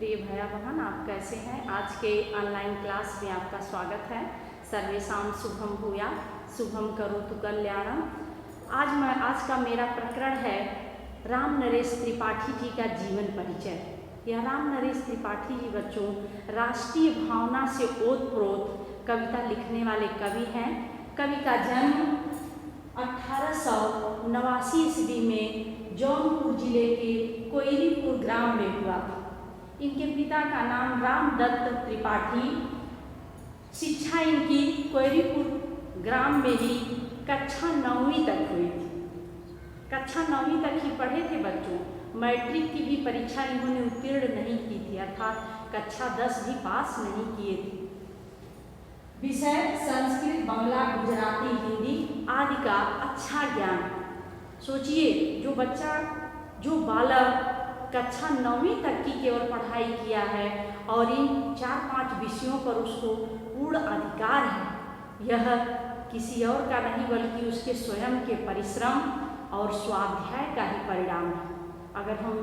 प्रिय भैया बहन, आप कैसे हैं। आज के ऑनलाइन क्लास में आपका स्वागत है। सर्वेषां शुभम भूयात्, शुभम करोतु कल्याणम। आज का मेरा प्रकरण है राम नरेश त्रिपाठी जी का जीवन परिचय। यह राम नरेश त्रिपाठी जी बच्चों राष्ट्रीय भावना से ओतप्रोत कविता लिखने वाले कवि हैं। कवि का जन्म 1889 ईस्वी में जौनपुर जिले के कोयरीपुर ग्राम में हुआ था। इनके पिता का नाम रामदत्त त्रिपाठी। शिक्षा इनकी कोयरीपुर ग्राम में ही कक्षा 9वीं तक हुई थी। कक्षा 9वीं तक ही पढ़े थे बच्चों। मैट्रिक की भी परीक्षा इन्होंने उत्तीर्ण नहीं की थी, अर्थात कक्षा 10 भी पास नहीं किए थे। विषय संस्कृत, बांग्ला, गुजराती, हिंदी आदि का अच्छा ज्ञान। सोचिए, जो बालक कक्षा 9वीं तक की केवल पढ़ाई किया है और इन 4-5 विषयों पर उसको पूर्ण अधिकार है, यह किसी और का नहीं बल्कि उसके स्वयं के परिश्रम और स्वाध्याय का ही परिणाम है। अगर हम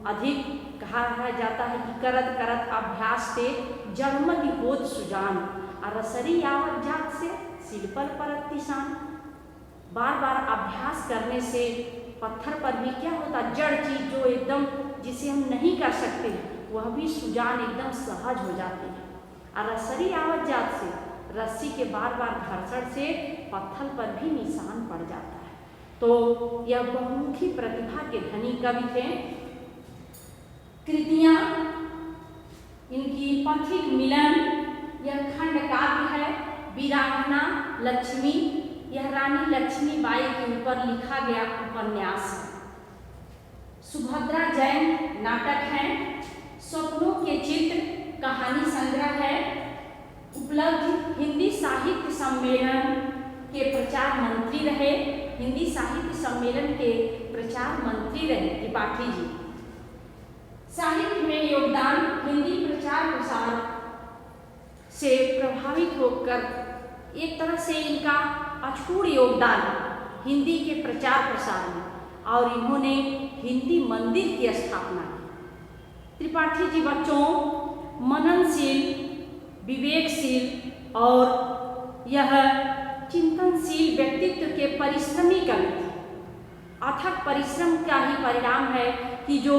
अधिक कहा जाता है कि करत करत अभ्यास से जड़मति होत सुजान, रसरी यावत जात से शिल्पल परत तिसान। बार बार अभ्यास करने से पत्थर पर भी क्या होता, जड़ चीज जो एकदम जिसे हम नहीं कर सकते वह भी सुजान एकदम सहज हो जाती है। और रसरी आवत जात से रस्सी के बार बार घर्षण से पत्थर पर भी निशान पड़ जाता है। तो यह बहुमुखी प्रतिभा के धनी कवि थे। कृतियां इनकी पथिक मिलन, यह खंड काव्य है। वीरांगना लक्ष्मी, यह रानी लक्ष्मीबाई के ऊपर लिखा गया उपन्यास है। सुभद्रा जैन नाटक है। स्वप्नों के चित्र कहानी संग्रह है। उपलब्ध हिंदी साहित्य सम्मेलन के प्रचार मंत्री रहे। हिंदी साहित्य सम्मेलन के प्रचार मंत्री रहे त्रिपाठी जी। साहित्य में योगदान, हिंदी प्रचार प्रसार से प्रभावित होकर एक तरह से इनका अछूट योगदान हिंदी के प्रचार प्रसार में, और इन्होंने हिंदी मंदिर की स्थापना की। त्रिपाठी जी बच्चों मननशील, विवेकशील और यह चिंतनशील व्यक्तित्व के परिश्रमी कवि थे। अथक परिश्रम का ही परिणाम है कि जो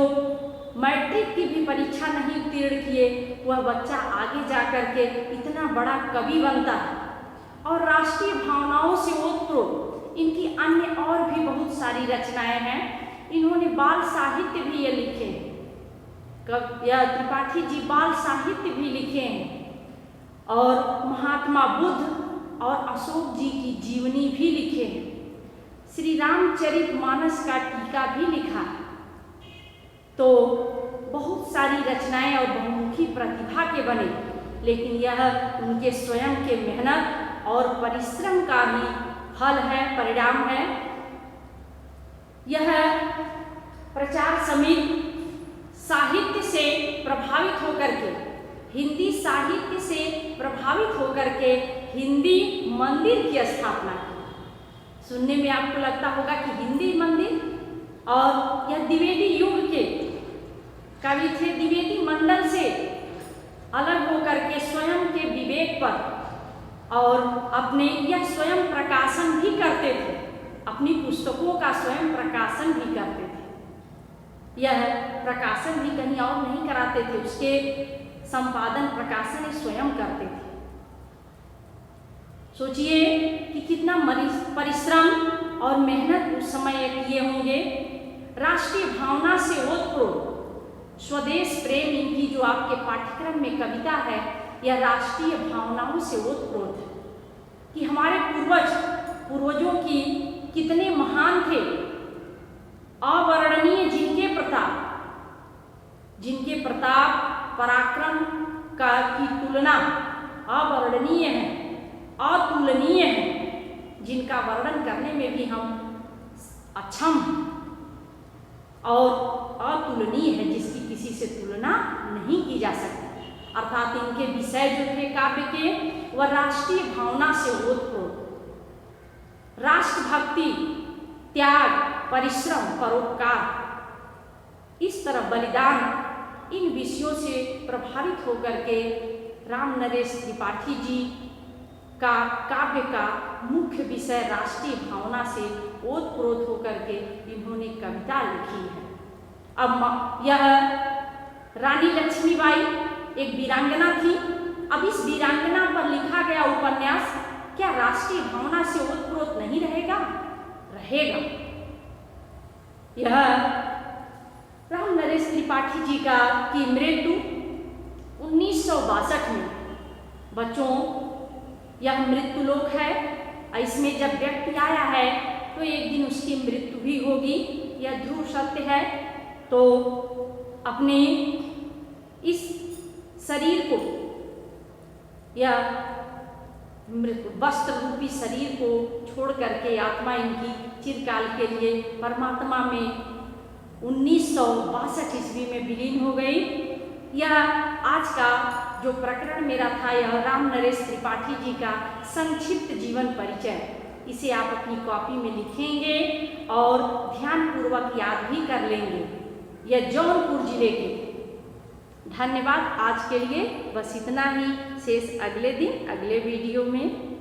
मैट्रिक की भी परीक्षा नहीं उत्तीर्ण किए, वह बच्चा आगे जाकर के इतना बड़ा कवि बनता है। और राष्ट्रीय भावनाओं से ओतप्रोत इनकी अन्य और भी बहुत सारी रचनाएं हैं। इन्होंने बाल साहित्य भी ये लिखे हैं। यह त्रिपाठी जी बाल साहित्य भी लिखे हैं और महात्मा बुद्ध और अशोक जी की जीवनी भी लिखे हैं। श्री रामचरितमानस का टीका भी लिखा है। तो बहुत सारी रचनाएं और बहुमुखी प्रतिभा के बने, लेकिन यह उनके स्वयं के मेहनत और परिश्रम का ही फल है, परिणाम है। यह प्रचार समिति साहित्य से प्रभावित होकर के, हिंदी साहित्य से प्रभावित होकर के हिंदी मंदिर की स्थापना की। सुनने में आपको लगता होगा कि हिंदी मंदिर, और यह द्विवेदी युग के कवि थे। द्विवेदी मंडल से अलग होकर के स्वयं के विवेक पर और अपने यह स्वयं प्रकाशन भी करते थे, अपनी पुस्तकों का स्वयं प्रकाशन भी करते थे। यह प्रकाशन भी कहीं और नहीं कराते थे, उसके संपादन प्रकाशन स्वयं करते थे। सोचिए कि कितना परिश्रम और मेहनत उस समय किए होंगे। राष्ट्रीय भावना से ओतप्रोत स्वदेश प्रेम इनकी जो आपके पाठ्यक्रम में कविता है, यह राष्ट्रीय भावनाओं से ओतप्रोत है कि हमारे पूर्वजों की कितने महान थे, अवर्णनीय, जिनके प्रताप पराक्रम की तुलना अवर्णनीय है, अतुलनीय है, जिनका वर्णन करने में भी हम अक्षम और अतुलनीय है, जिसकी किसी से तुलना नहीं की जा सकती। अर्थात इनके विषय जो थे काव्य के, वह राष्ट्रीय भावना से ओतप्रोत, राष्ट्रभक्ति, त्याग, परिश्रम, परोपकार, इस तरह बलिदान इन विषयों से प्रभावित होकर के राम नरेश त्रिपाठी जी का काव्य का मुख्य विषय राष्ट्रीय भावना से ओतप्रोत होकर के इन्होंने कविता लिखी है। अब यह रानी लक्ष्मीबाई एक वीरांगना थी। अब इस वीरांगना पर लिखा गया उपन्यास क्या राष्ट्रीय भावना से ओतप्रोत नहीं रहेगा? रहेगा। यह राम नरेश त्रिपाठी जी की मृत्यु 1962 में, बच्चों यह मृत्यु लोक है। इसमें जब व्यक्ति आया है तो एक दिन उसकी मृत्यु भी होगी, यह ध्रुव सत्य है। तो अपने इस शरीर को या वस्त्र रूपी शरीर को छोड़ करके आत्मा इनकी चिरकाल के लिए परमात्मा में 1962 ईस्वी में विलीन हो गई। यह आज का जो प्रकरण मेरा था, यह राम नरेश त्रिपाठी जी का संक्षिप्त जीवन परिचय, इसे आप अपनी कॉपी में लिखेंगे और ध्यानपूर्वक याद भी कर लेंगे। यह जौनपुर जिले के। धन्यवाद। आज के लिए बस इतना ही। शेष अगले दिन अगले वीडियो में।